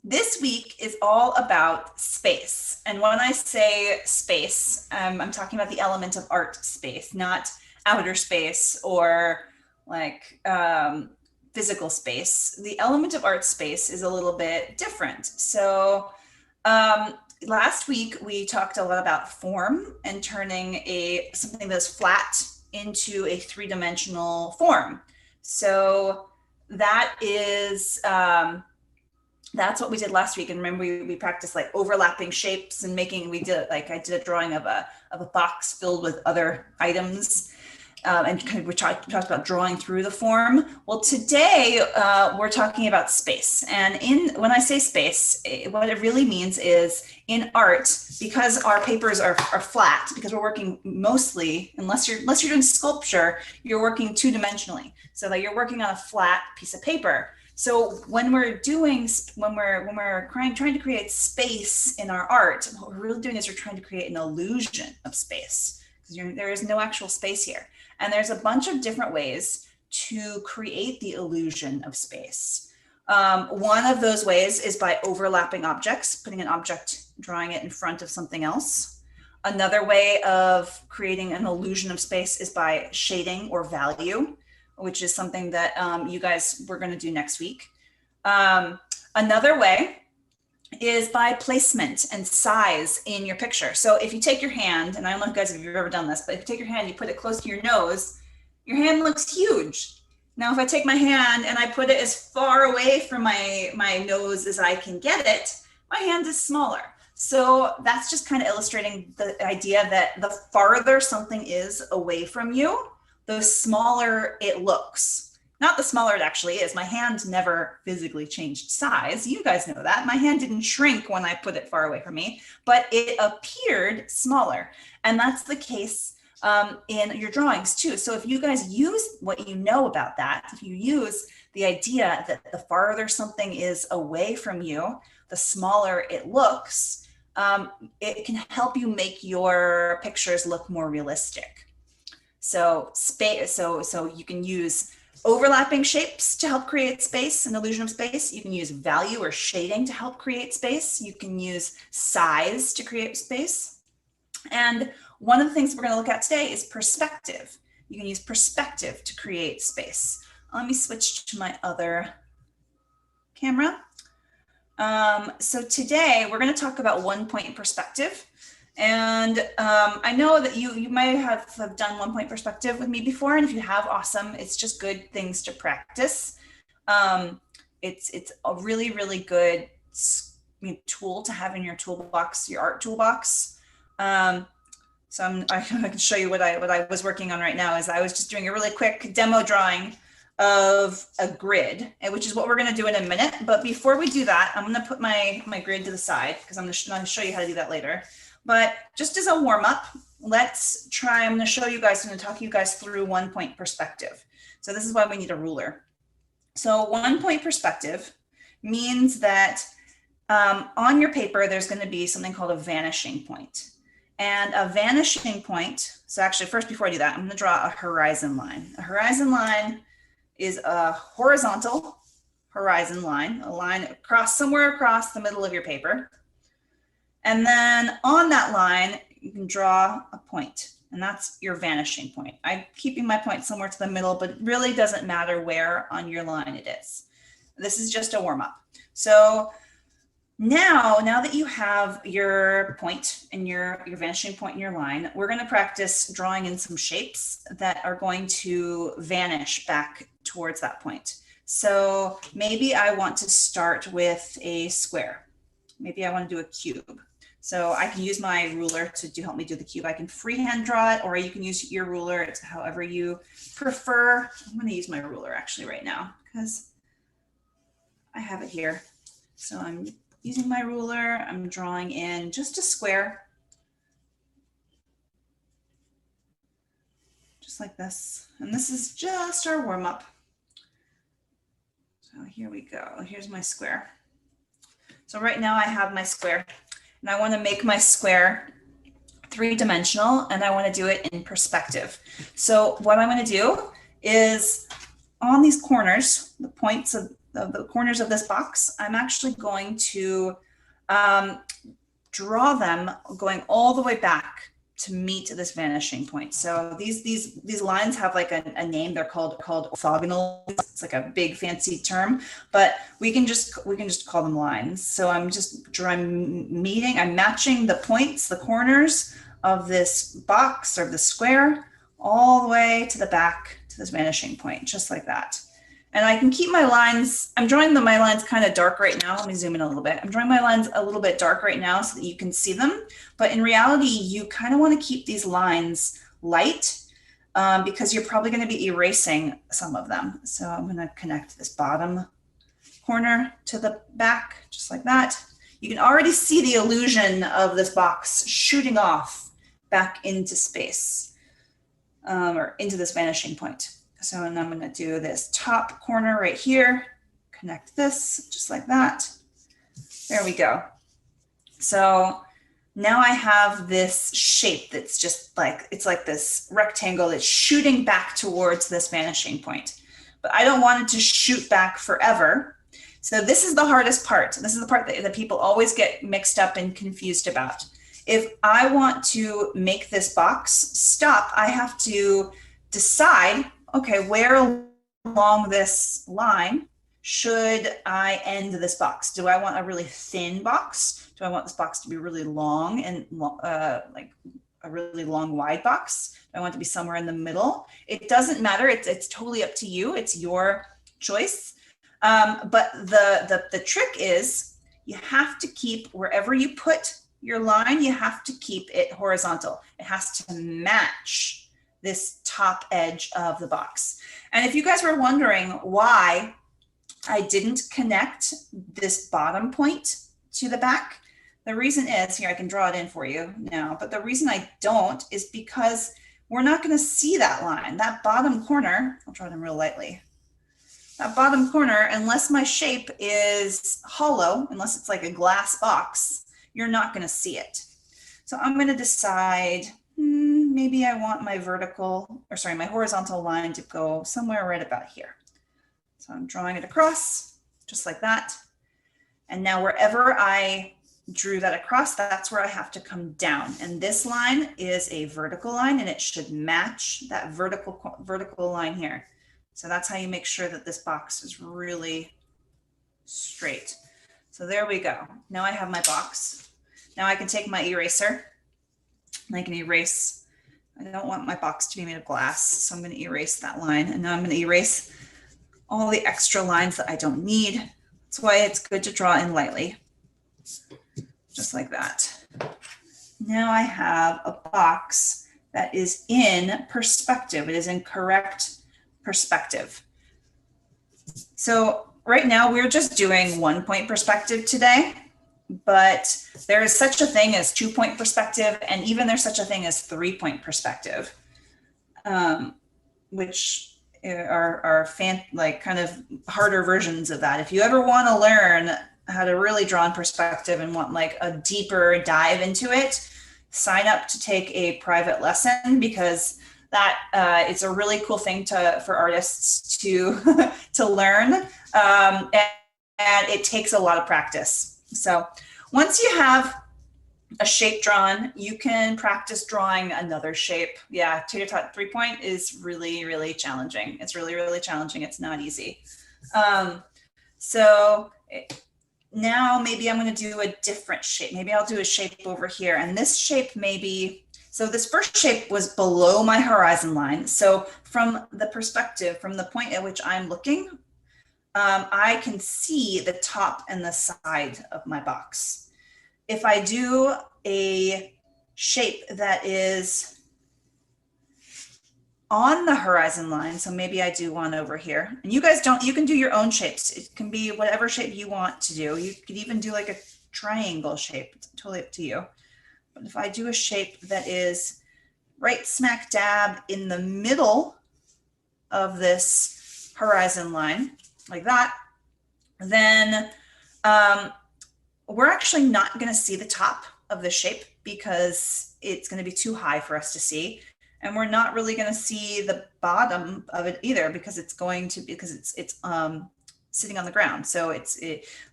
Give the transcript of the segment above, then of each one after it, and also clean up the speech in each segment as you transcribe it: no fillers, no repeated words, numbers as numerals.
This week is all about space. And when I say space, I'm talking about the element of art space, not outer space or like physical space. The element of art space is a little bit different. So last week we talked a lot about form and turning something that's flat into a three-dimensional form. So that is that's what we did last week. And remember, we practiced like overlapping shapes and I did a drawing of a box filled with other items. And kind of we talked about drawing through the form. Well, today we're talking about space. And when I say space, what it really means is in art, because our papers are flat, because we're working mostly, unless you're doing sculpture, you're working two-dimensionally. So that you're working on a flat piece of paper. So when we're trying to create space in our art, what we're really doing is we're trying to create an illusion of space, because there is no actual space here. And there's a bunch of different ways to create the illusion of space. One of those ways is by overlapping objects, putting an object, drawing it in front of something else. Another way of creating an illusion of space is by shading or value, which is something that we're going to do next week. Another way is by placement and size in your picture. So if you take your hand, and I don't know guys if you've ever done this, but if you take your hand, you put it close to your nose, your hand looks huge. Now, if I take my hand and I put it as far away from my nose as I can get it, my hand is smaller. So that's just kind of illustrating the idea that the farther something is away from you, the smaller it looks. Not the smaller it actually is. My hand never physically changed size. You guys know that. My hand didn't shrink when I put it far away from me, but it appeared smaller. And that's the case in your drawings too. So if you guys use what you know about that, if you use the idea that the farther something is away from you, the smaller it looks, it can help you make your pictures look more realistic. So you can use overlapping shapes to help create space, an illusion of space. You can use value or shading to help create space. You can use size to create space. And one of the things we're going to look at today is perspective. You can use perspective to create space. Let me switch to my other camera. So today we're going to talk about one-point perspective. And I know that you might have done one-point perspective with me before, and if you have, awesome. It's just good things to practice. It's a really, really good tool to have in your toolbox, your art toolbox. So I can show you what I was working on right now. Is I was just doing a really quick demo drawing of a grid, which is what we're going to do in a minute. But before we do that, I'm going to put my grid to the side because I'm going to show you how to do that later. But just as a warm up, I'm going to show you guys, I'm going to talk you guys through one-point perspective. So this is why we need a ruler. So one-point perspective means that on your paper, there's going to be something called a vanishing point. And a vanishing point, so actually first before I do that, I'm going to draw a horizon line. A horizon line is a horizontal horizon line, a line somewhere across the middle of your paper. And then on that line, you can draw a point, and that's your vanishing point. I'm keeping my point somewhere to the middle, but it really doesn't matter where on your line it is. This is just a warm up. So now that you have your point and your vanishing point in your line, we're going to practice drawing in some shapes that are going to vanish back towards that point. So maybe I want to start with a square. Maybe I want to do a cube. So I can use my ruler to help me do the cube. I can freehand draw it, or you can use your ruler. It's however you prefer. I'm going to use my ruler actually right now because I have it here. So I'm using my ruler. I'm drawing in just a square. Just like this. And this is just our warm up. So here we go. Here's my square. So right now I have my square. And I want to make my square three-dimensional, and I want to do it in perspective. So what I'm going to do is on these corners, the points of the corners of this box, I'm actually going to draw them going all the way back to meet this vanishing point. So these lines have like a name. They're called orthogonal. It's like a big fancy term, but we can just call them lines. So I'm matching the points, the corners of this box or the square all the way to the back to this vanishing point, just like that. And I can keep my lines, I'm drawing my lines kind of dark right now. Let me zoom in a little bit. I'm drawing my lines a little bit dark right now so that you can see them. But in reality, you kind of want to keep these lines light because you're probably going to be erasing some of them. So I'm going to connect this bottom corner to the back, just like that. You can already see the illusion of this box shooting off back into space or into this vanishing point. So, and I'm going to do this top corner right here, connect this just like that. There we go. So now I have this shape that's just like, it's like this rectangle that's shooting back towards this vanishing point. But I don't want it to shoot back forever. So this is the hardest part. This is the part that people always get mixed up and confused about. If I want to make this box stop, I have to decide, okay, where along this line should I end this box? Do I want a really thin box? Do I want this box to be really long and like a really long wide box? Do I want it to be somewhere in the middle? It doesn't matter. It's totally up to you. It's your choice. But the trick is you have to keep, wherever you put your line, you have to keep it horizontal. It has to match this top edge of the box. And if you guys were wondering why I didn't connect this bottom point to the back, the reason is, here, I can draw it in for you now, but the reason I don't is because we're not going to see that line. That bottom corner, I'll draw it in real lightly. That bottom corner, unless my shape is hollow, unless it's like a glass box, you're not going to see it. So I'm going to decide, maybe I want my my horizontal line to go somewhere right about here. So I'm drawing it across just like that. And now wherever I drew that across, that's where I have to come down. And this line is a vertical line and it should match that vertical line here. So that's how you make sure that this box is really straight. So there we go. Now I have my box. Now I can take my eraser and I can erase. I don't want my box to be made of glass, so I'm going to erase that line. And now I'm going to erase all the extra lines that I don't need. That's why it's good to draw in lightly, just like that. Now I have a box that is in perspective. It is in correct perspective. So right now we're just doing 1 point perspective today, but there is such a thing as 2 point perspective, and even there's such a thing as 3 point perspective, which are like kind of harder versions of that. If you ever want to learn how to really draw in perspective and want like a deeper dive into it, sign up to take a private lesson, because that it's a really cool thing for artists to to learn, and it takes a lot of practice. So once you have a shape drawn, you can practice drawing another shape. Yeah, tater-tot 3 point is really, really challenging. It's really, really challenging. It's not easy. So now maybe I'm going to do a different shape. Maybe I'll do a shape over here, and this shape maybe. So this first shape was below my horizon line. So from the perspective, from the point at which I'm looking, I can see the top and the side of my box. If I do a shape that is on the horizon line, so maybe I do one over here, and you guys you can do your own shapes. It can be whatever shape you want to do. You could even do like a triangle shape. It's totally up to you. But if I do a shape that is right smack dab in the middle of this horizon line, like that, then we're actually not going to see the top of the shape because it's going to be too high for us to see. And we're not really going to see the bottom of it either, because it's going to, because it's sitting on the ground. So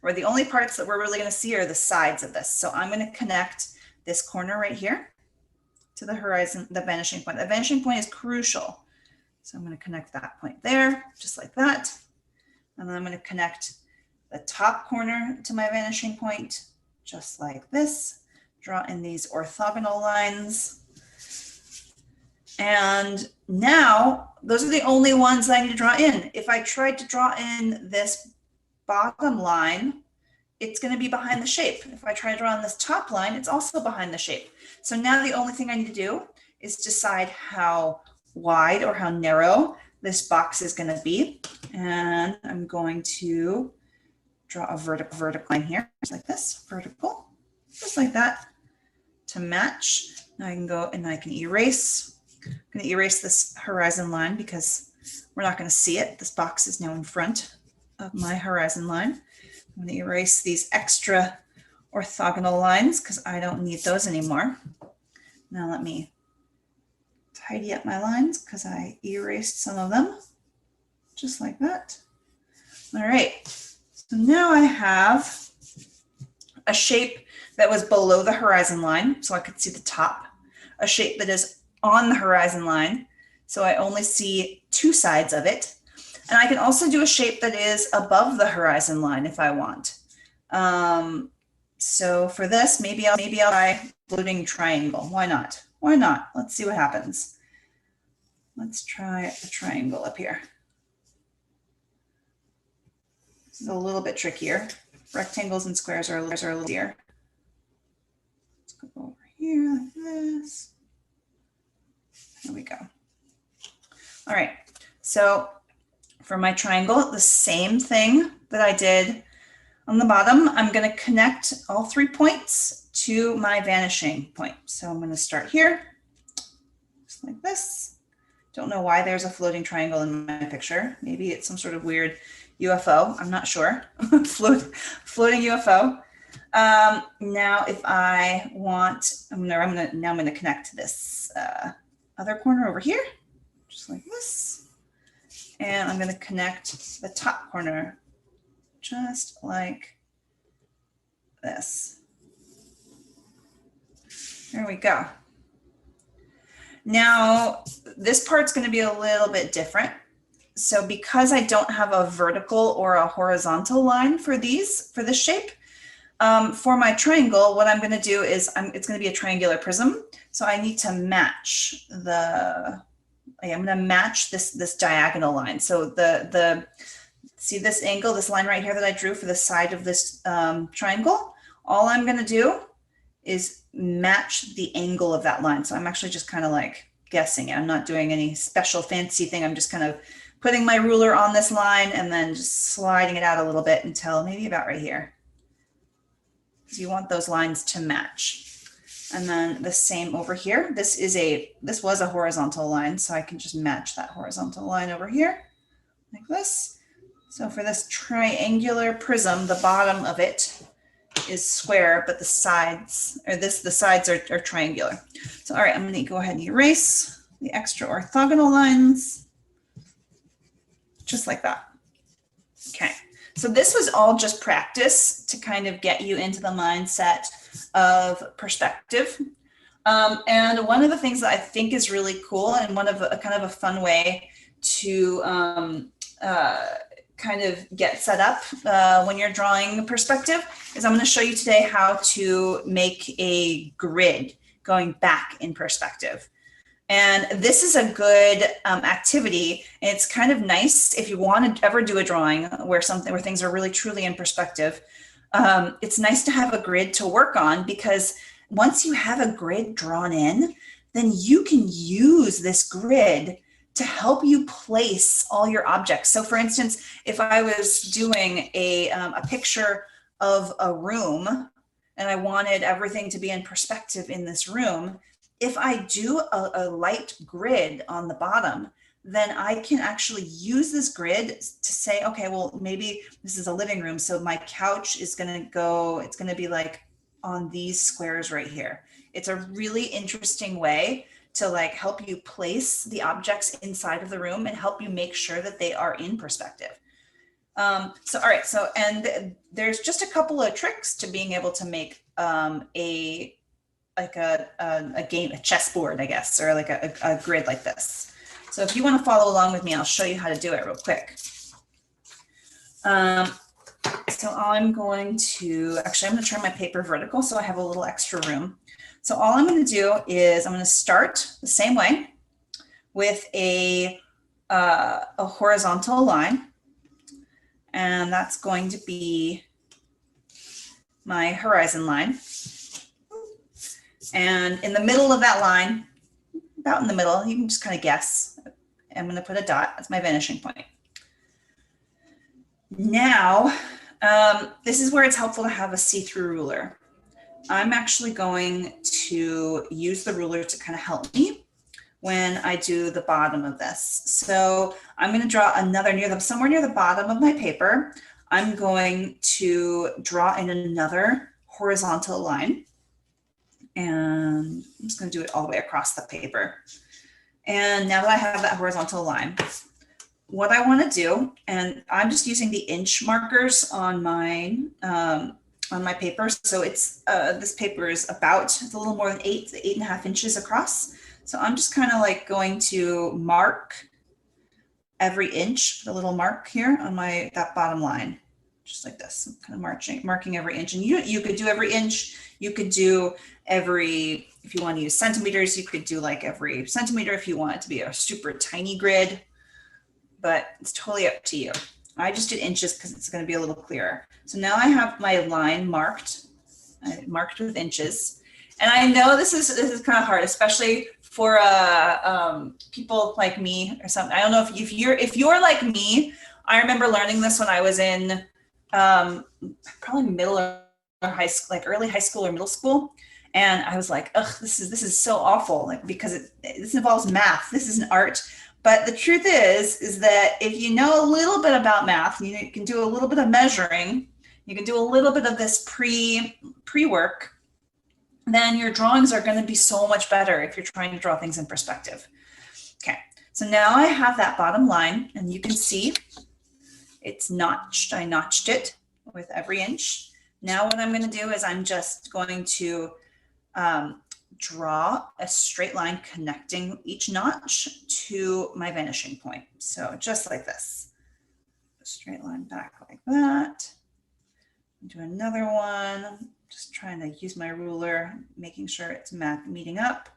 where the only parts that we're really going to see are the sides of this. So I'm going to connect this corner right here to the horizon, the vanishing point. The vanishing point is crucial. So I'm going to connect that point there, just like that. And then I'm going to connect the top corner to my vanishing point, just like this. Draw in these orthogonal lines. And now those are the only ones I need to draw in. If I tried to draw in this bottom line, it's going to be behind the shape. If I try to draw on this top line, it's also behind the shape. So now the only thing I need to do is decide how wide or how narrow this box is going to be. And I'm going to draw a vertical line here, just like this, vertical, just like that, to match. Now I can go and I can erase. I'm going to erase this horizon line because we're not going to see it. This box is now in front of my horizon line. I'm going to erase these extra orthogonal lines because I don't need those anymore. Now let me tidy up my lines because I erased some of them, just like that. All right, so now I have a shape that was below the horizon line, so I could see the top, a shape that is on the horizon line, so I only see two sides of it. And I can also do a shape that is above the horizon line if I want. So for this, maybe I'll try floating triangle. Why not? Why not? Let's see what happens. Let's try a triangle up here. This is a little bit trickier. Rectangles and squares are a little easier. Let's go over here like this. There we go. All right, so for my triangle, the same thing that I did on the bottom, I'm going to connect all 3 points to my vanishing point. So I'm going to start here, just like this. Don't know why there's a floating triangle in my picture. Maybe it's some sort of weird UFO. I'm not sure. Floating UFO. Now, if I want, I'm gonna connect this other corner over here, just like this. And I'm going to connect the top corner just like this. There we go. Now, this part's going to be a little bit different. So because I don't have a vertical or a horizontal line for this shape, for my triangle, what I'm going to do is it's going to be a triangular prism. So I need to match I'm going to match this diagonal line. So see this angle, this line right here that I drew for the side of this triangle? All I'm going to do is match the angle of that line. So I'm actually just kind of like guessing it. I'm not doing any special fancy thing. I'm just kind of putting my ruler on this line and then just sliding it out a little bit until maybe about right here. So you want those lines to match. And then the same over here. This was a horizontal line, so I can just match that horizontal line over here like this. So for this triangular prism, the bottom of it is square, but the sides are triangular. So all right, I'm going to go ahead and erase the extra orthogonal lines, just like that. Okay, so this was all just practice to kind of get you into the mindset of perspective. And one of the things that I think is really cool and one of a kind of a fun way to kind of get set up when you're drawing perspective is I'm going to show you today how to make a grid going back in perspective. And this is a good activity. And it's kind of nice if you want to ever do a drawing where things are really truly in perspective. It's nice to have a grid to work on, because once you have a grid drawn in, then you can use this grid to help you place all your objects. So for instance, if I was doing a picture of a room and I wanted everything to be in perspective in this room, if I do a light grid on the bottom, then I can actually use this grid to say, okay, well, maybe this is a living room. So my couch is going to be like on these squares right here. It's a really interesting way to like help you place the objects inside of the room and help you make sure that they are in perspective. So, all right. So, and there's just a couple of tricks to being able to make like a game, a chessboard, I guess, or like a grid like this. So if you want to follow along with me, I'll show you how to do it real quick. So I'm going to, actually, I'm going to turn my paper vertical so I have a little extra room. So all I'm going to do is I'm going to start the same way with a horizontal line. And that's going to be my horizon line. And in the middle of that line, about in the middle, you can just kind of guess. I'm going to put a dot. That's my vanishing point. Now, this is where it's helpful to have a see-through ruler. I'm actually going to use the ruler to kind of help me when I do the bottom of this. So I'm going to draw another somewhere near the bottom of my paper. I'm going to draw in another horizontal line. And I'm just going to do it all the way across the paper. And now that I have that horizontal line, what I want to do, and I'm just using the inch markers on my paper. So it's this paper is it's a little more than 8.5 inches across. So I'm just kind of like going to mark every inch, the little mark here on that bottom line, just like this. I'm kind of marking every inch. And you could do every inch. You could do every, if you want to use centimeters, you could do like every centimeter if you want it to be a super tiny grid, but it's totally up to you. I just did inches because it's going to be a little clearer. So now I have my line marked with inches. And I know this is kind of hard, especially for people like me or something. I don't know if you're like me. I remember learning this when I was in probably middle or high school, like early high school or middle school. And I was like, ugh, this is so awful, like, because this involves math. This isn't art. But the truth is that if you know a little bit about math, you can do a little bit of measuring, you can do a little bit of this pre-work, then your drawings are going to be so much better if you're trying to draw things in perspective. Okay, so now I have that bottom line, and you can see it's notched. I notched it with every inch. Now what I'm going to do is I'm just going to draw a straight line connecting each notch to my vanishing point. So just like this, a straight line back like that. Do another one, just trying to use my ruler, making sure it's meeting up,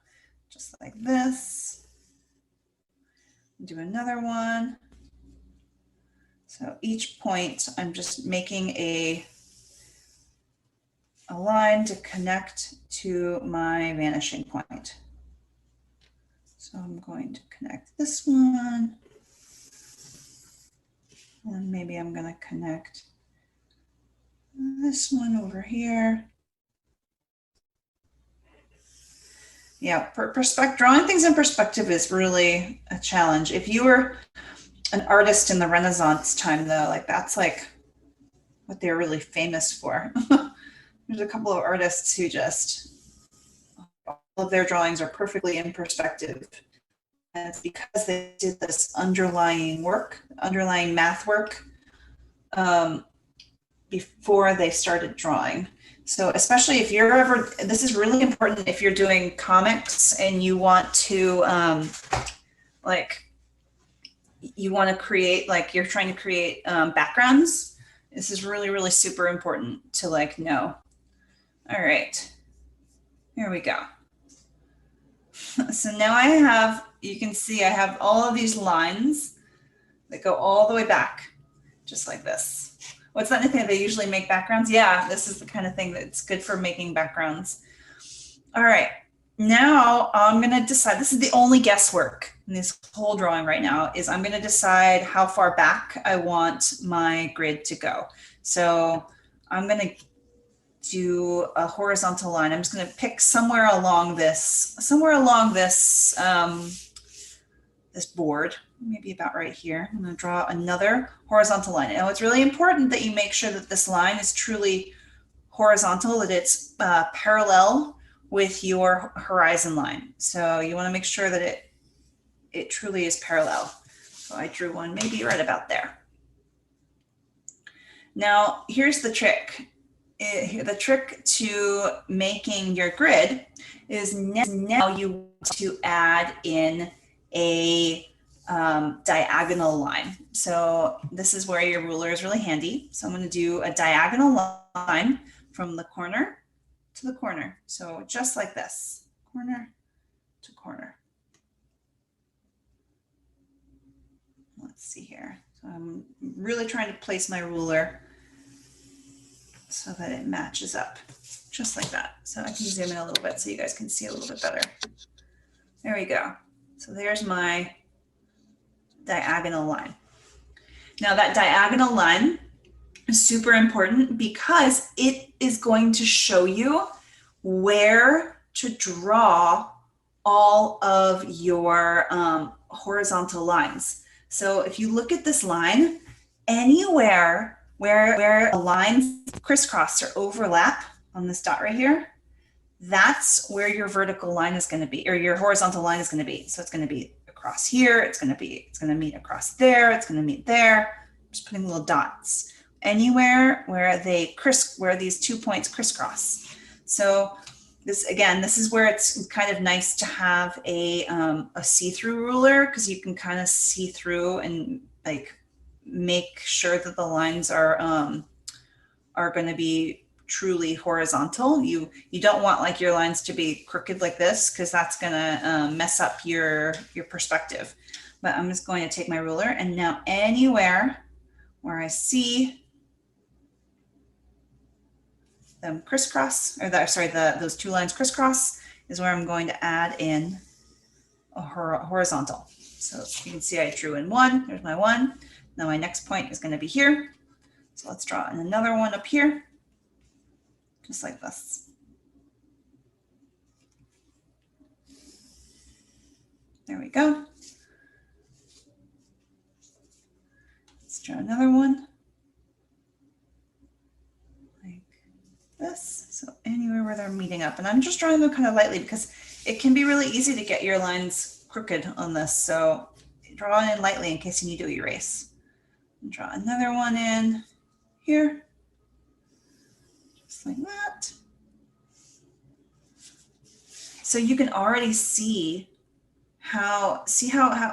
just like this. Do another one. So each point, I'm just making a line to connect to my vanishing point. So I'm going to connect this one. And maybe I'm going to connect this one over here. Yeah, drawing things in perspective is really a challenge. If you were an artist in the Renaissance time, though, like that's like what they're really famous for. There's a couple of artists who just, all of their drawings are perfectly in perspective. And it's because they did this underlying math work before they started drawing. So especially if you're ever, this is really important if you're doing comics and you want to create, like you're trying to create backgrounds. This is really, really super important to like know. All right, here we go. So now you can see I have all of these lines that go all the way back, just like this. What's that thing they usually make backgrounds? Yeah, this is the kind of thing that's good for making backgrounds. All right, now I'm gonna decide, this is the only guesswork in this whole drawing right now, is I'm gonna decide how far back I want my grid to go. So I'm gonna do a horizontal line. I'm just going to pick somewhere along this this board, maybe about right here. I'm going to draw another horizontal line. Now it's really important that you make sure that this line is truly horizontal, that it's parallel with your horizon line. So you want to make sure that it truly is parallel. So I drew one maybe right about there. Now, here's the trick. The trick to making your grid is now you want to add in a diagonal line. So this is where your ruler is really handy. So I'm going to do a diagonal line from the corner to the corner. So just like this, corner to corner. Let's see here. So I'm really trying to place my ruler so that it matches up, just like that. So I can zoom in a little bit so you guys can see a little bit better. There we go. So there's my diagonal line. Now that diagonal line is super important because it is going to show you where to draw all of your horizontal lines. So if you look at this line, anywhere where lines crisscross or overlap on this dot right here, that's where your vertical line is going to be, or your horizontal line is going to be. So it's going to be across here, it's going to meet across there, it's going to meet there. Just putting little dots anywhere where these 2 points crisscross. So this is where it's kind of nice to have a see-through ruler, because you can kind of see through and like make sure that the lines are going to be truly horizontal. You don't want like your lines to be crooked like this, because that's going to mess up your perspective. But I'm just going to take my ruler, and now anywhere where I see them crisscross, or those two lines crisscross, is where I'm going to add in a horizontal. So you can see I drew in one. There's my one. Now my next point is going to be here. So let's draw in another one up here, just like this. There we go. Let's draw another one like this. So anywhere where they're meeting up, and I'm just drawing them kind of lightly because it can be really easy to get your lines crooked on this. So draw in lightly in case you need to erase. And draw another one in here, just like that. So you can already see how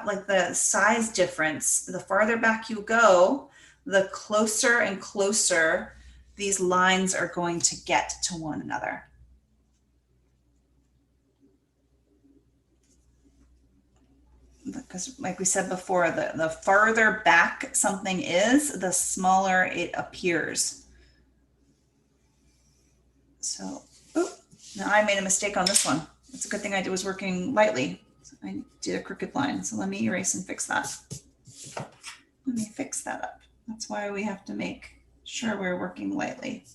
like the size difference, the farther back you go, the closer and closer these lines are going to get to one another. Because like we said before, the farther back something is, the smaller it appears. So, now I made a mistake on this one. It's a good thing I was working lightly. I did a crooked line, so let me erase and fix that. Let me fix that up. That's why we have to make sure we're working lightly.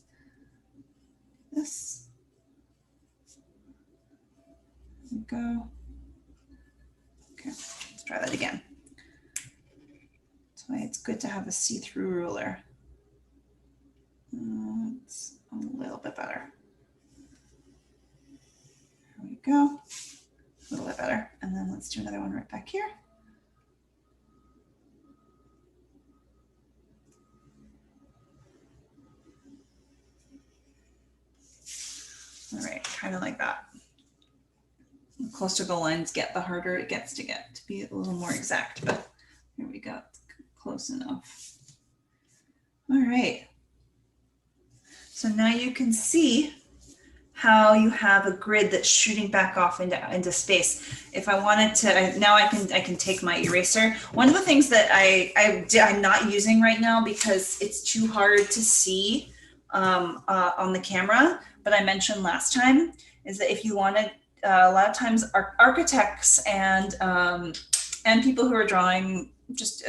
This. There we go. Okay, let's try that again. That's why it's good to have a see-through ruler. It's a little bit better. There we go. A little bit better. And then let's do another one right back here. All right, kind of like that. The closer the lines get, the harder it gets to be a little more exact, but here we go, close enough. All right. So now you can see how you have a grid that's shooting back off into space. If I wanted to, now I can take my eraser. One of the things that I'm not using right now because it's too hard to see on the camera, but I mentioned last time, is that if you wanted, a lot of times architects and people who are drawing just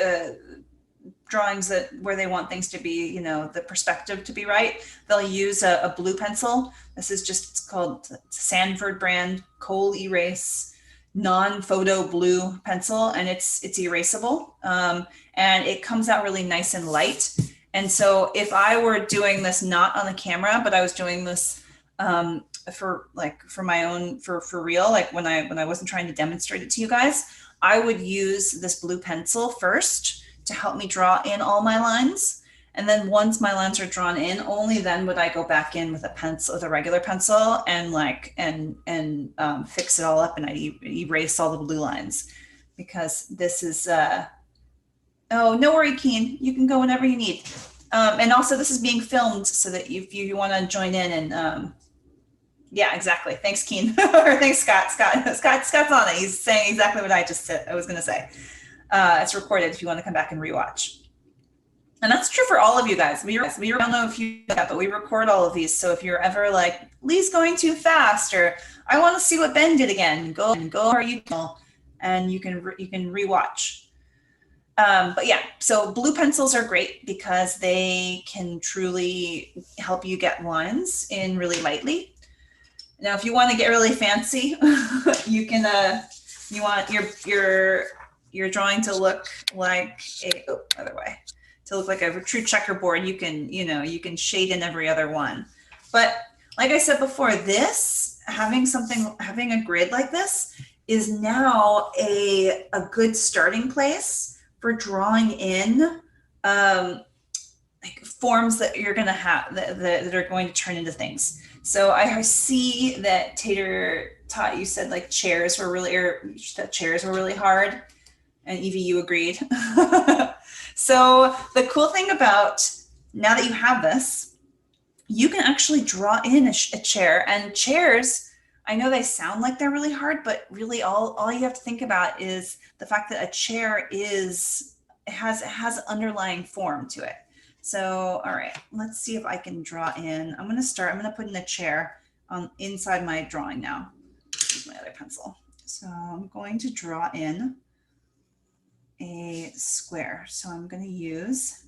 drawings where they want things to be, you know, the perspective to be right, they'll use a blue pencil. This is just, it's called Sanford brand Kohl Erase non-photo blue pencil, and it's erasable, and it comes out really nice and light. And so if I were doing this not on the camera, but I was doing this for my own, for real, like when I wasn't trying to demonstrate it to you guys, I would use this blue pencil first to help me draw in all my lines. And then once my lines are drawn in, only then would I go back in with a pencil, with a regular pencil, and fix it all up, and I erase all the blue lines, because this is, oh, no worry, Keen. You can go whenever you need. And also this is being filmed so that if you want to join in and, yeah, exactly. Thanks, Keen. Or thanks, Scott. Scott's on it. He's saying exactly what I just said. I was going to say. It's recorded if you want to come back and rewatch. And that's true for all of you guys. We don't know if you do that, but we record all of these. So if you're ever like, Lee's going too fast, or I want to see what Ben did again, go where you go, and you can rewatch. But yeah, so blue pencils are great because they can truly help you get lines in really lightly. Now, if you want to get really fancy, you can, you want your drawing to look like other way, to look like a true checkerboard. You can shade in every other one. But like I said before, having a grid like this is now a good starting place for drawing in like forms that you're going to have that are going to turn into things. So I see that Tater taught you, said like chairs were really hard, and Evie, you agreed. So the cool thing about, now that you have this, you can actually draw in a chair. And chairs, I know they sound like they're really hard, but really all you have to think about is the fact that a chair has underlying form to it. So, all right, let's see if I can draw in. I'm going to put in a chair inside my drawing now. Use my other pencil. So I'm going to draw in a square. So I'm going to use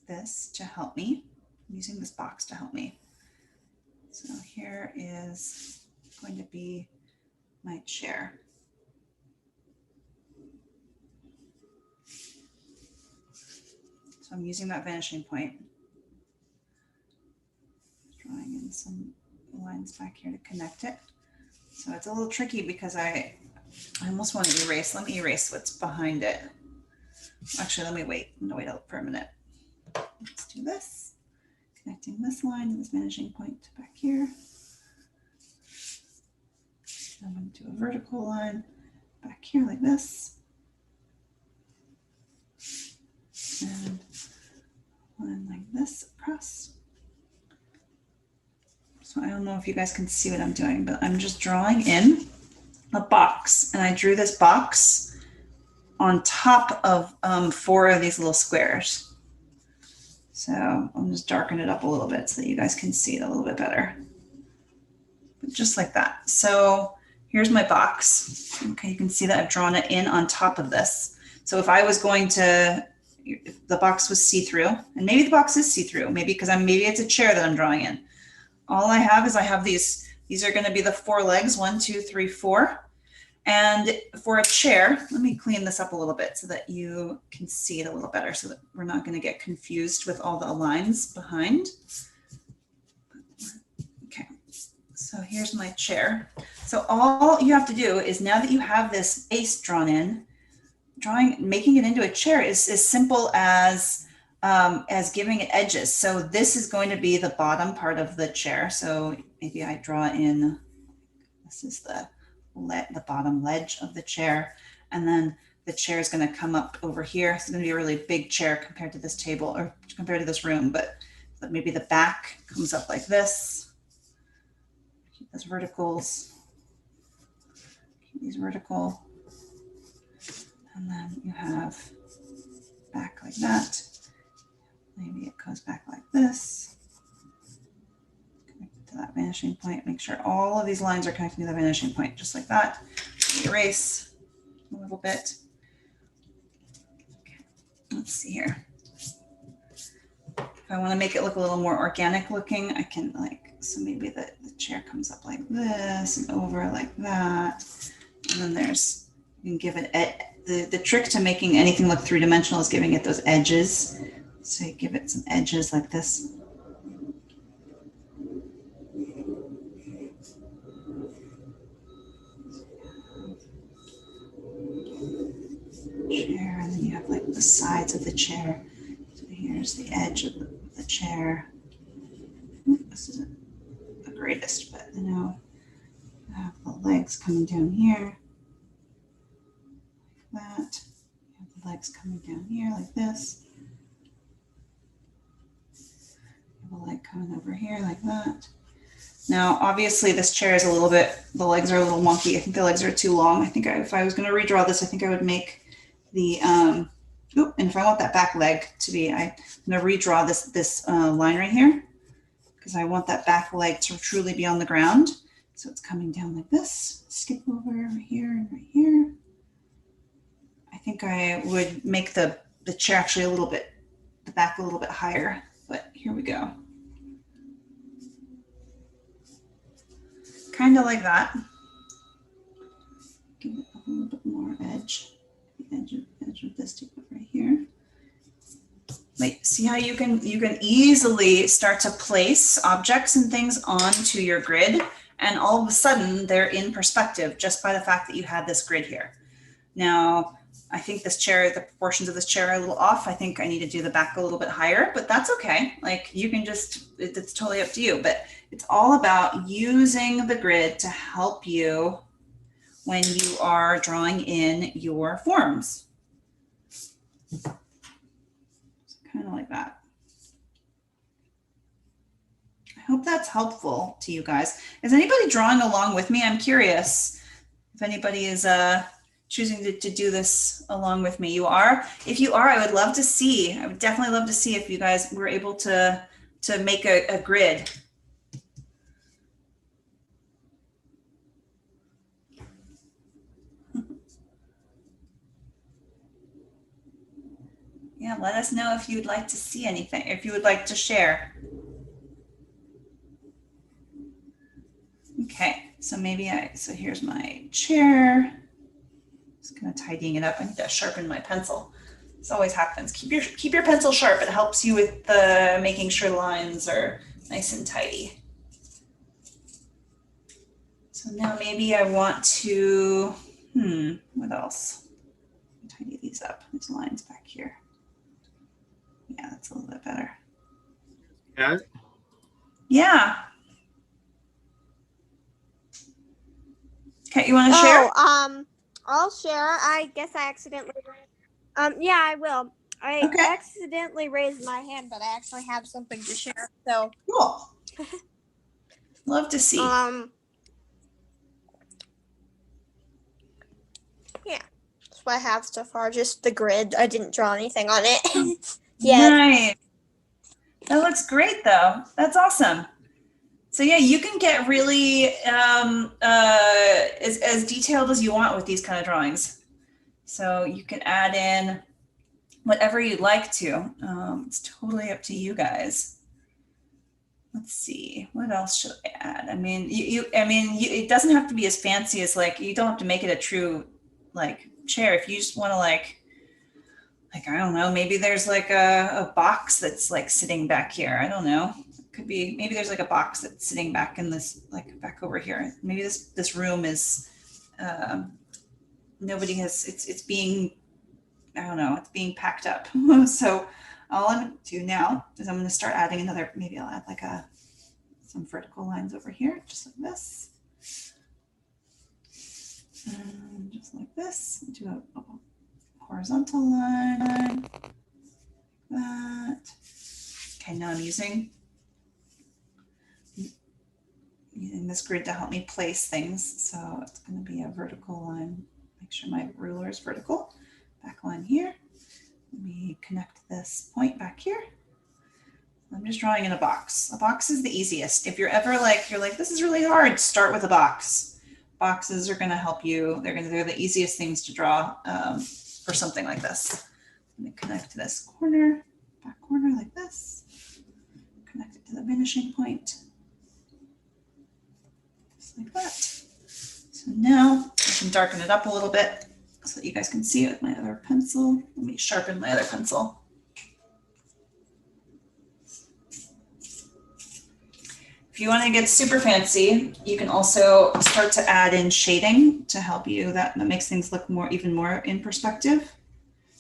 this to help me. I'm using this box to help me. So here is going to be my chair. So I'm using that vanishing point. Drawing in some lines back here to connect it. So it's a little tricky because I almost want to erase. Let me erase what's behind it. Actually, let me wait. I'm going to wait for a minute. Let's do this. Connecting this line and this vanishing point back here. I'm going to do a vertical line back here like this. And one like this across. So I don't know if you guys can see what I'm doing, but I'm just drawing in a box, and I drew this box on top of 4 of these little squares. So I'll just darken it up a little bit so that you guys can see it a little bit better. But just like that. So here's my box. Okay, you can see that I've drawn it in on top of this. So if I was going to, if the box was see-through, and maybe the box is see-through, maybe it's a chair that I'm drawing in. All I have these are going to be the 4 legs, 1, 2, 3, 4. And for a chair, let me clean this up a little bit so that you can see it a little better, so that we're not going to get confused with all the lines behind. Okay, so here's my chair. So all you have to do is, now that you have this base drawn in, making it into a chair is as simple as giving it edges. So this is going to be the bottom part of the chair. So maybe I draw in, this is the bottom ledge of the chair. And then the chair is going to come up over here. It's going to be a really big chair compared to this table, or compared to this room, but maybe the back comes up like this. Keep those verticals. Keep these vertical. And then you have back like that. Maybe it goes back like this. Connect to that vanishing point. Make sure all of these lines are connecting to the vanishing point, just like that. Erase a little bit. Okay. Let's see here. If I want to make it look a little more organic looking, I can so maybe the chair comes up like this and over like that. And then you can give it, the trick to making anything look 3-dimensional is giving it those edges. So you give it some edges like this. the sides of the chair. So here's the edge of the chair. This isn't the greatest, but you know, I have the legs coming down here, like that. I have the legs coming down here like this. I have a leg coming over here like that. Now, obviously this chair is a little bit, the legs are a little wonky. I think the legs are too long. I think if I was going to redraw this, I think I would make the, and if I want that back leg to be, I'm going to redraw this line right here because I want that back leg to truly be on the ground. So it's coming down like this, skip over here and right here. I think I would make the chair actually a little bit, the back a little bit higher, but here we go. Kind of like that. Give it a little bit more edge. The edge of this to go right here. Like, see how you can easily start to place objects and things onto your grid, and all of a sudden they're in perspective just by the fact that you had this grid here. Now, I think this chair, the proportions of this chair are a little off. I think I need to do the back a little bit higher, but that's okay. Like, you can just, it's totally up to you, but it's all about using the grid to help you when you are drawing in your forms. Kind of like that. I hope that's helpful to you guys. Is anybody drawing along with me? I'm curious if anybody is choosing to do this along with me. You are? If you are, I would love to see, I would definitely love to see if you guys were able to make a grid. Yeah, let us know if you'd like to see anything, if you would like to share. Okay, so maybe so here's my chair. Just kind of tidying it up. I need to sharpen my pencil. This always happens. Keep your pencil sharp. It helps you with the making sure lines are nice and tidy. So now maybe I want to, what else? Tidy these up. There's lines back here. Yeah, that's a little bit better. Yeah. Yeah. Okay, you want to share? I'll share. I guess I accidentally. Yeah, I will. I accidentally raised my hand, but I actually have something to share. So cool. Love to see. Yeah, that's what I have so far. Just the grid. I didn't draw anything on it. Yeah. Nice. That looks great, though. That's awesome. So yeah, you can get really as detailed as you want with these kind of drawings. So you can add in whatever you'd like to. It's totally up to you guys. Let's see, what else should I add? I mean, it doesn't have to be as fancy as, like, you don't have to make it a true like chair. If you just want to like I don't know, maybe there's like a box that's like sitting back here. I don't know. Could be, maybe there's like a box that's sitting back in this, like back over here. Maybe this room is, nobody has, it's being, I don't know, it's being packed up. So all I'm gonna do now is I'm gonna start adding another, maybe I'll add like some vertical lines over here, just like this. And just like this, do a horizontal line, like that. Okay, now I'm using this grid to help me place things. So it's going to be a vertical line. Make sure my ruler is vertical. Back line here. Let me connect this point back here. I'm just drawing in a box. A box is the easiest. If you're ever like, this is really hard, start with a box. Boxes are going to help you. They're the easiest things to draw for something like this. Let me connect to this corner, back corner like this. Connect it to the vanishing point. Like that. So now I can darken it up a little bit so that you guys can see it with my other pencil. Let me sharpen my other pencil. If you want to get super fancy, you can also start to add in shading to help you. That makes things look even more in perspective.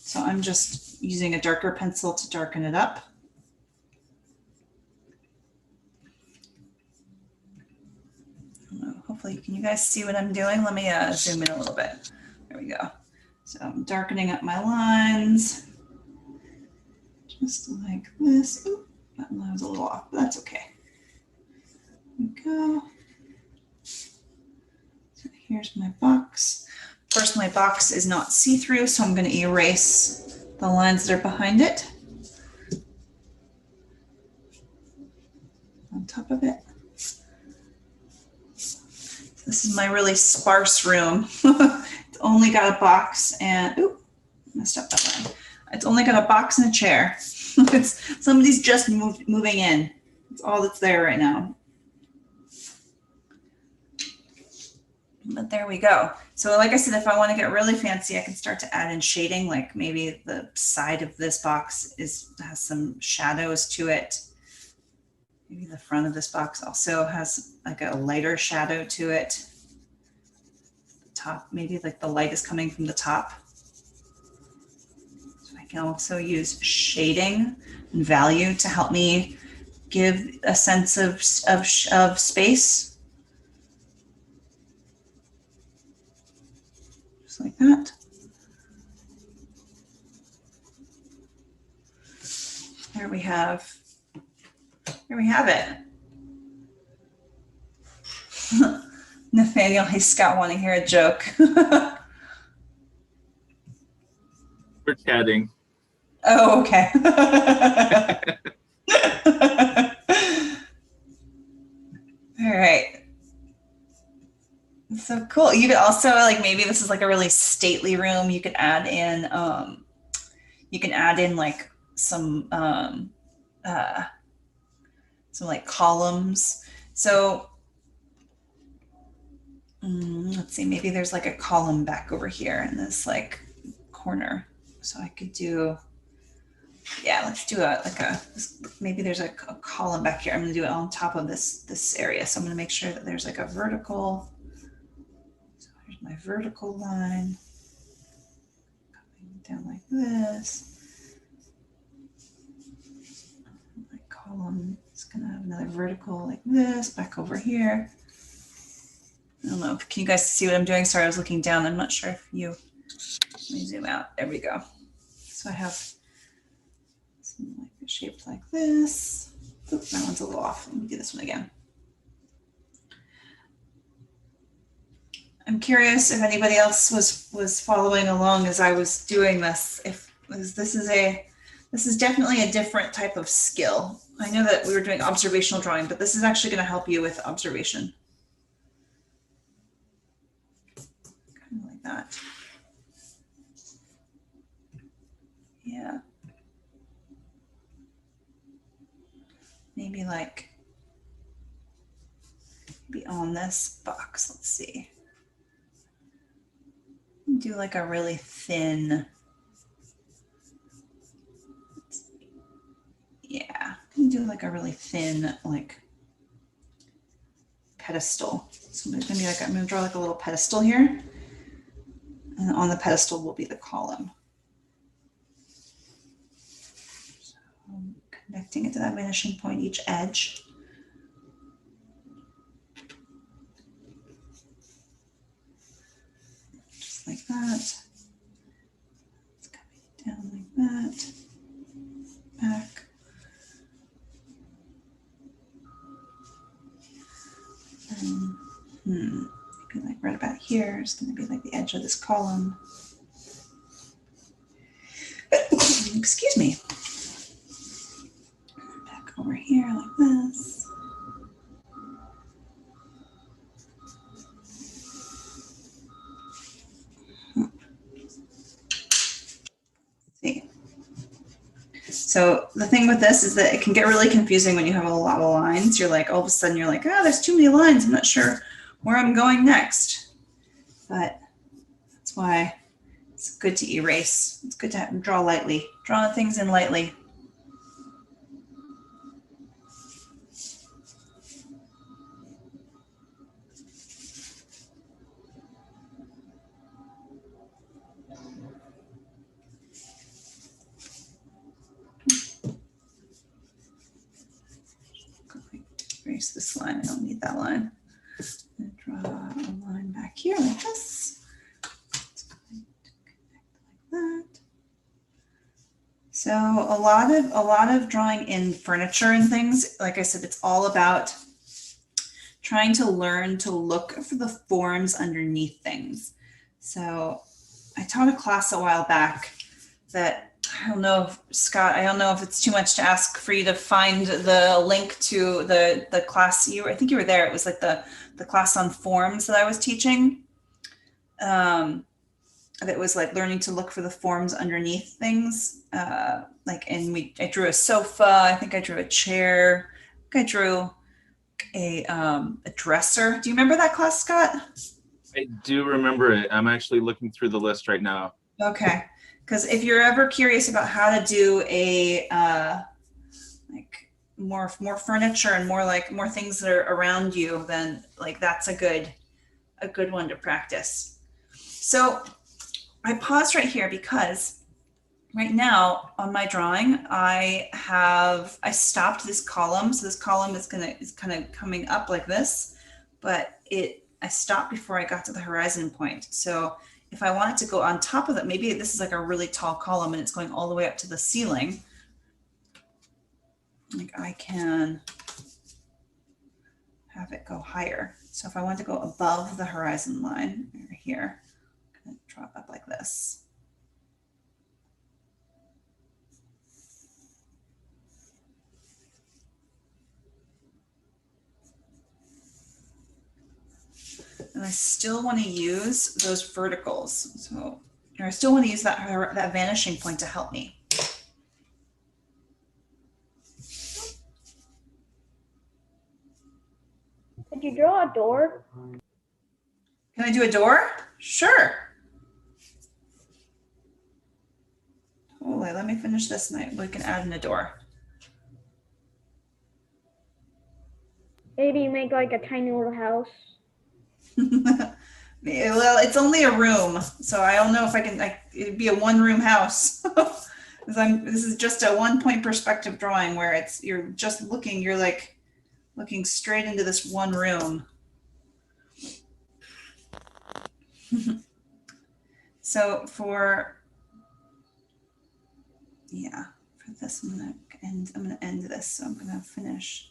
So I'm just using a darker pencil to darken it up. Hopefully, can you guys see what I'm doing? Let me zoom in a little bit. There we go. So I'm darkening up my lines. Just like this. Oop, that line was a little off, but that's okay. There we go. So here's my box. Of course, my box is not see-through, so I'm going to erase the lines that are behind it on top of it. This is my really sparse room. It's only got a box and, oop, messed up that line. It's only got a box and a chair. Somebody's just moving in. That's all that's there right now. But there we go. So like I said, if I want to get really fancy, I can start to add in shading, like maybe the side of this box has some shadows to it. Maybe the front of this box also has like a lighter shadow to it. The top, maybe like the light is coming from the top. So I can also use shading and value to help me give a sense of space. Just like that. There we have it. Nathaniel, hey Scott, want to hear a joke? We're chatting. Oh, okay. All right. So cool. You could also, like, maybe this is like a really stately room. You could add in like some like columns. So let's see, maybe there's like a column back over here in this like corner. So I could do, yeah, let's do maybe there's a column back here. I'm gonna do it on top of this area. So I'm gonna make sure that there's like a vertical. So here's my vertical line. Coming down like this. My column is gonna have another vertical like this, back over here. I don't know, can you guys see what I'm doing? Sorry, I was looking down. I'm not sure if you, let me zoom out. There we go. So I have something like shaped like this. Oops, that one's a little off. Let me do this one again. I'm curious if anybody else was following along as I was doing this. This is definitely a different type of skill. I know that we were doing observational drawing, but this is actually going to help you with observation. Kind of like that. Yeah. Maybe like, maybe on this box, let's see. Do like a really thin, yeah, do like a really thin like pedestal. So there's gonna be like, I'm gonna draw like a little pedestal here. And on the pedestal will be the column. So I'm connecting it to that vanishing point, each edge. Just like that. It's coming down like that. Back. And, maybe like right about here is going to be like the edge of this column. Excuse me. Back over here like this. See. So the thing with this is that it can get really confusing when you have a lot of lines. You're like, all of a sudden you're like, oh, there's too many lines. I'm not sure where I'm going next. But that's why it's good to erase. It's good to draw lightly, draw things in lightly. this line. I don't need that line. I'm gonna draw a line back here like this. It's going to connect like that. So a lot of drawing in furniture and things, like I said, it's all about trying to learn to look for the forms underneath things. So I taught a class a while back that, I don't know if Scott, I don't know if it's too much to ask for you to find the link to the class I think you were there. It was like the class on forms that I was teaching. That was like learning to look for the forms underneath things. I drew a sofa. I think I drew a chair. I think I drew a dresser. Do you remember that class, Scott? I do remember it. I'm actually looking through the list right now. Okay, because if you're ever curious about how to do a like more furniture and more things that are around you, then like that's a good one to practice. So I paused right here because right now on my drawing, I stopped this column. So this column is kind of coming up like this, but I stopped before I got to the horizon point. So if I wanted to go on top of that, maybe this is like a really tall column and it's going all the way up to the ceiling. Like I can have it go higher. So if I want to go above the horizon line over here, I'm going to draw it up like this. And I still want to use those verticals. So I still want to use that vanishing point to help me. Could you draw a door? Can I do a door? Sure. Totally. Let me finish this and we can add in a door. Maybe you make like a tiny little house. Well, it's only a room, so I don't know if I can. It'd be a one-room house. This is just a one-point perspective drawing where you're just looking. You're like looking straight into this one room. So for this, I'm gonna end this. So I'm gonna finish.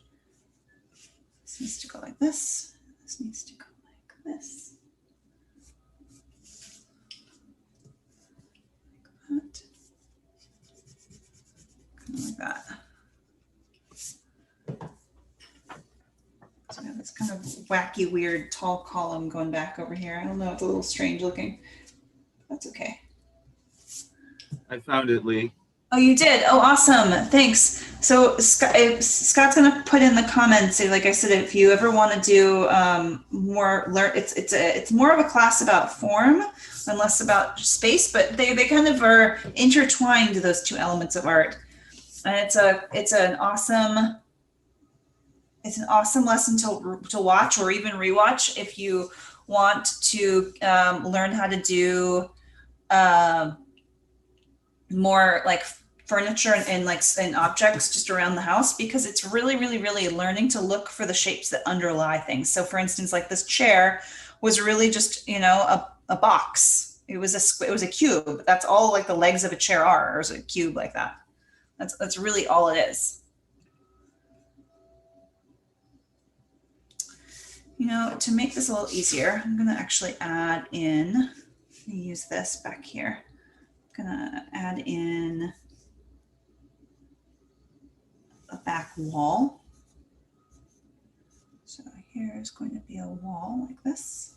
This needs to go like this. This needs to go like this. Like that. So I have this kind of wacky, weird, tall column going back over here. I don't know, it's a little strange looking. That's okay. I found it, Lee. Oh, you did? Oh, awesome. Thanks. So Scott's going to put in the comments, like I said, if you ever want to do it's more of a class about form and less about space, but they kind of are intertwined, those two elements of art. And it's an awesome lesson to watch or even rewatch if you want to learn how to do more like furniture and objects just around the house, because it's really learning to look for the shapes that underlie things. So for instance, like this chair was really just, a box. It was a cube. That's all like the legs of a chair are, or is a cube like that. That's really all it is. To make this a little easier, I'm going to actually add in, use this back here. I'm going to add in a back wall. So here is going to be a wall like this.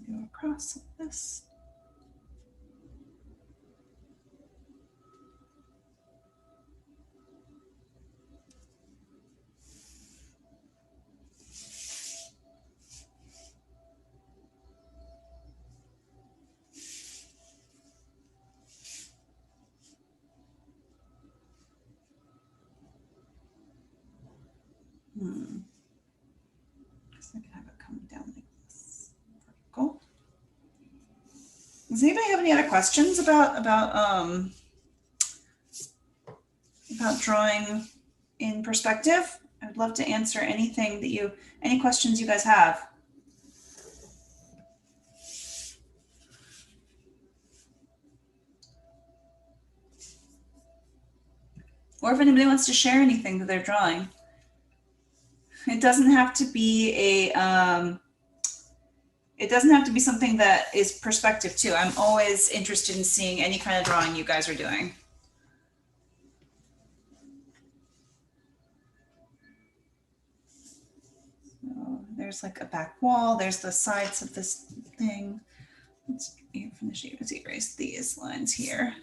Go across like this. I can have it come down like this. Vertical. Does anybody have any other questions about drawing in perspective. I would love to answer anything that any questions you guys have. Or if anybody wants to share anything that they're drawing. It doesn't have to be it doesn't have to be something that is perspective too. I'm always interested in seeing any kind of drawing you guys are doing. So there's like a back wall. There's the sides of this thing. Let's finish. Let's erase these lines here.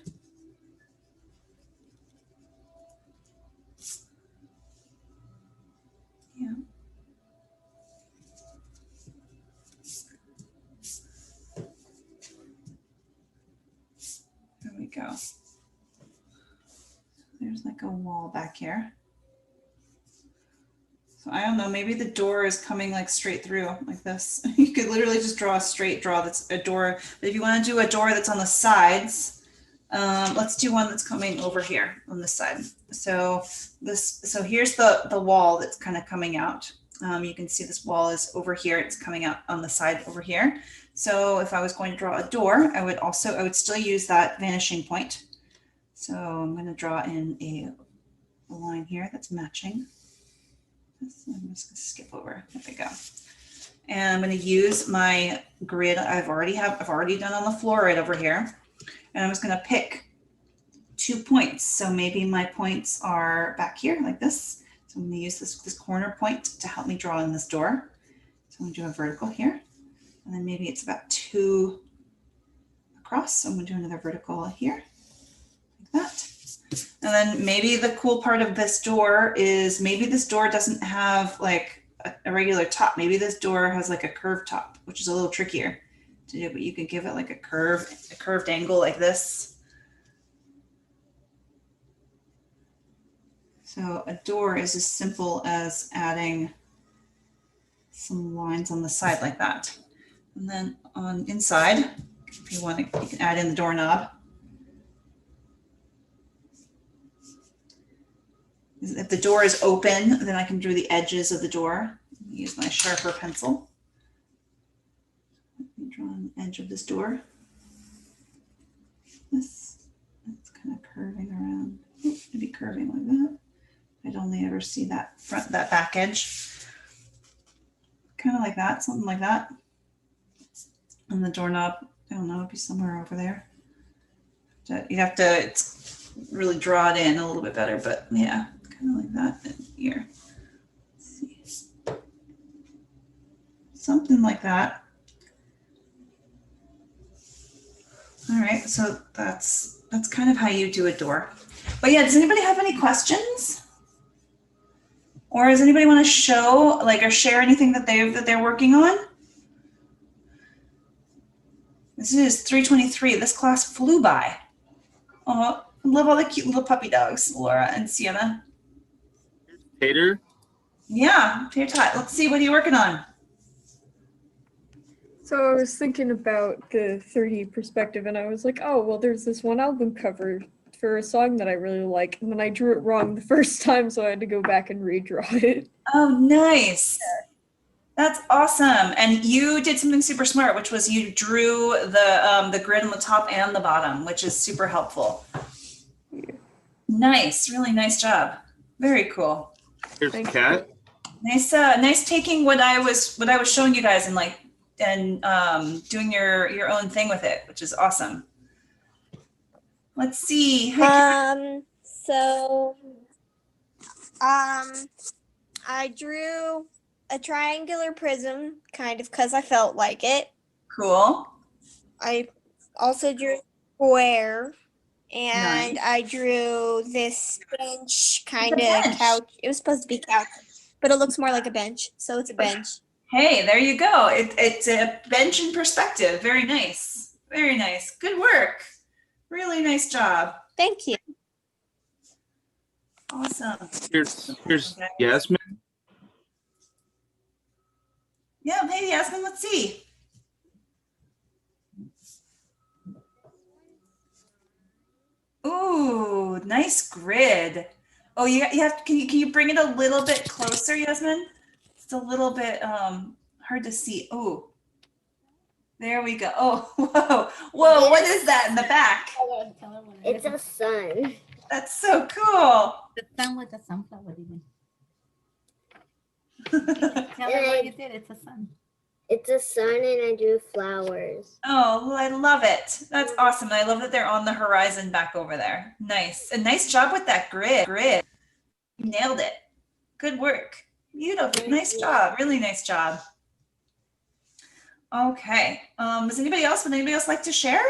Yeah. There we go. There's like a wall back here. So I don't know, maybe the door is coming like straight through like this. You could literally just draw a straight draw that's a door. But if you want to do a door that's on the sides, let's do one that's coming over here on this side. So here's the wall that's kind of coming out. You can see this wall is over here. It's coming out on the side over here. So if I was going to draw a door, I would still use that vanishing point. So I'm going to draw in a line here that's matching. I'm just going to skip over. There we go. And I'm going to use my grid I've already done on the floor right over here. And I'm just going to pick 2 points. So maybe my points are back here like this. So I'm going to use this corner point to help me draw in this door. So I'm going to do a vertical here. And then maybe it's about 2 across. So I'm going to do another vertical here like that. And then maybe the cool part of this door is maybe this door doesn't have like a regular top. Maybe this door has like a curved top, which is a little trickier to do, but you can give it like a curved angle like this. So a door is as simple as adding some lines on the side like that. And then on inside, if you want to, you can add in the doorknob. If the door is open, then I can draw the edges of the door. Use my sharper pencil. Draw an edge of this door. It's kind of curving around. Maybe curving like that. I'd only ever see that back edge. Kind of like that, something like that. And the doorknob, I don't know, it'd be somewhere over there. You'd have to really draw it in a little bit better, but yeah. Kind of like that here. Let's see. Something like that. All right, so that's kind of how you do a door. But yeah, does anybody have any questions? Or does anybody want to show or share anything that they're working on? This is 3:23. This class flew by. Oh, I love all the cute little puppy dogs, Laura and Sienna. Tater? Yeah, Tater Tot. Let's see, what are you working on? So I was thinking about the 3D perspective and I was like, oh, well, there's this one album cover for a song that I really like. And then I drew it wrong the first time, so I had to go back and redraw it. Oh, nice. That's awesome. And you did something super smart, which was you drew the grid on the top and the bottom, which is super helpful. Yeah. Nice, really nice job. Very cool. Here's a cat. Nice taking what I was showing you guys and doing your own thing with it, which is awesome. Let's see. So I drew a triangular prism, kind of because I felt like it. Cool. I also drew a square, and nice. I drew this bench, kind of couch. It was supposed to be couch, but it looks more like a bench, so it's a bench. Hey, there you go. It's a bench in perspective. Very nice. Very nice. Good work. Really nice job. Thank you. Awesome. Here's Yasmin. Yeah, hey Yasmin, let's see. Ooh, nice grid. Oh, you have, can you bring it a little bit closer, Yasmin? It's a little bit hard to see. Oh, there we go. Oh, whoa, whoa, what is that in the back? Tell her what it It's is. a sun. That's so cool. The sun with the sunflower even. Tell her what you did. It's a sun. It's a sun and I drew flowers. Oh, I love it. That's awesome. I love that they're on the horizon back over there. Nice. And nice job with that grid. You nailed it. Good work. Beautiful. Nice job. Really nice job. Okay. Would anybody else like to share?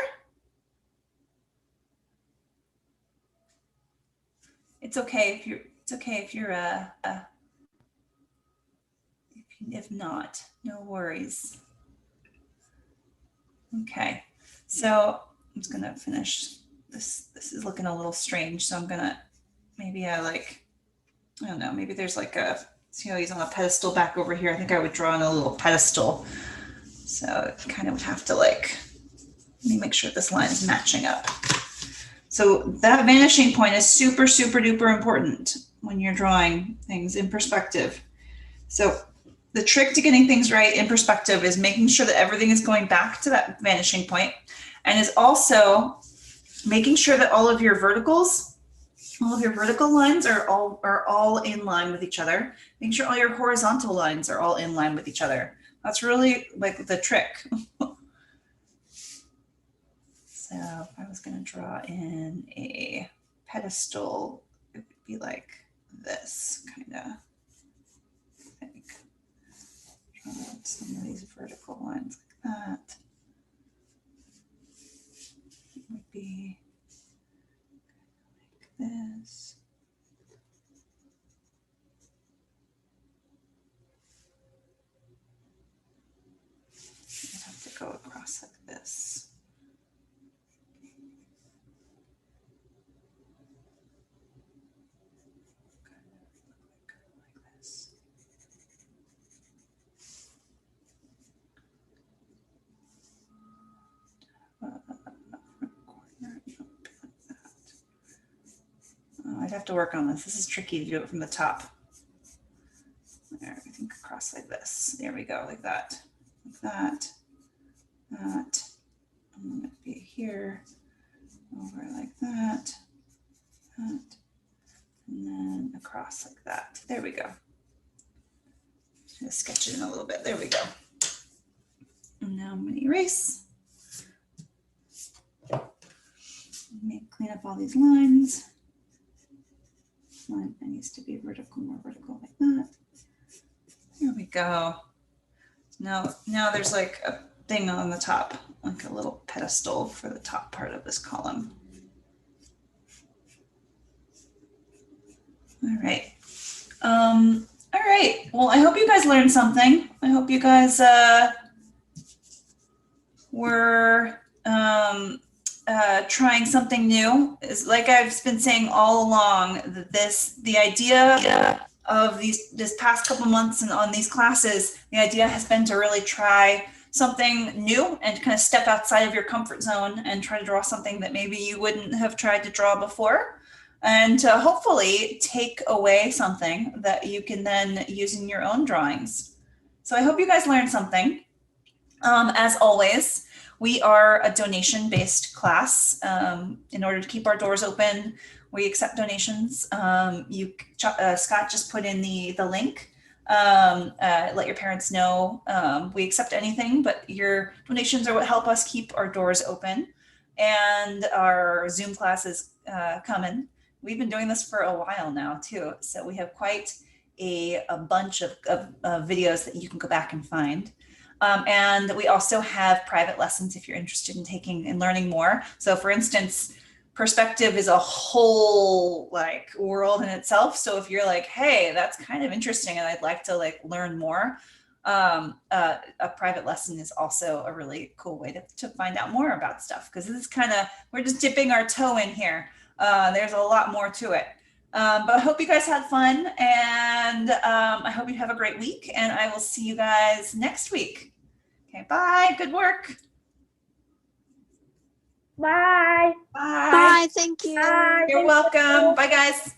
It's okay if you're if not, no worries. Okay, so I'm just gonna finish this. This is looking a little strange, so I'm gonna, maybe I don't know, maybe there's like a, see how he's on a pedestal back over here? I think I would draw on a little pedestal. So it kind of would have to let me make sure this line is matching up. So that vanishing point is super, super duper important when you're drawing things in perspective. So the trick to getting things right in perspective is making sure that everything is going back to that vanishing point, and is also making sure that all of your vertical lines are all in line with each other. Make sure all your horizontal lines are all in line with each other. That's really like the trick. So if I was going to draw in a pedestal, it would be like this kind of. I think. Draw some of these vertical lines like that. It would be like this. I'd have to go across like this. Oh, I'd have to work on this. This is tricky to do it from the top. There, I think across like this. There we go, like that. Like that. That. I'm going to be here. Over like that. That. And then across like that. There we go. Just going to sketch it in a little bit. There we go. And now I'm going to erase. Clean up all these lines. This line needs to be vertical, more vertical like that. There we go. Now there's like a thing on the top, like a little pedestal for the top part of this column. All right. All right. Well, I hope you guys learned something. I hope you guys were trying something new. Is like I've been saying all along, that the idea of this past couple months and on these classes, the idea has been to really try something new and kind of step outside of your comfort zone and try to draw something that maybe you wouldn't have tried to draw before, and to hopefully take away something that you can then use in your own drawings. So I hope you guys learned something. As always, we are a donation-based class. In order to keep our doors open, we accept donations. Scott just put in the link. Let your parents know. We accept anything, but your donations are what help us keep our doors open. And our Zoom class is coming. We've been doing this for a while now too, so we have quite a bunch of videos that you can go back and find. And we also have private lessons if you're interested in taking and learning more. So for instance, perspective is a whole like world in itself. So if you're like, hey, that's kind of interesting and I'd like to like learn more, a private lesson is also a really cool way to find out more about stuff, because this is kind of, we're just dipping our toe in here. There's a lot more to it. But I hope you guys had fun, and I hope you have a great week, and I will see you guys next week. Okay, bye. Good work. Bye. Bye. Bye. Thank you. You're welcome. Bye, guys.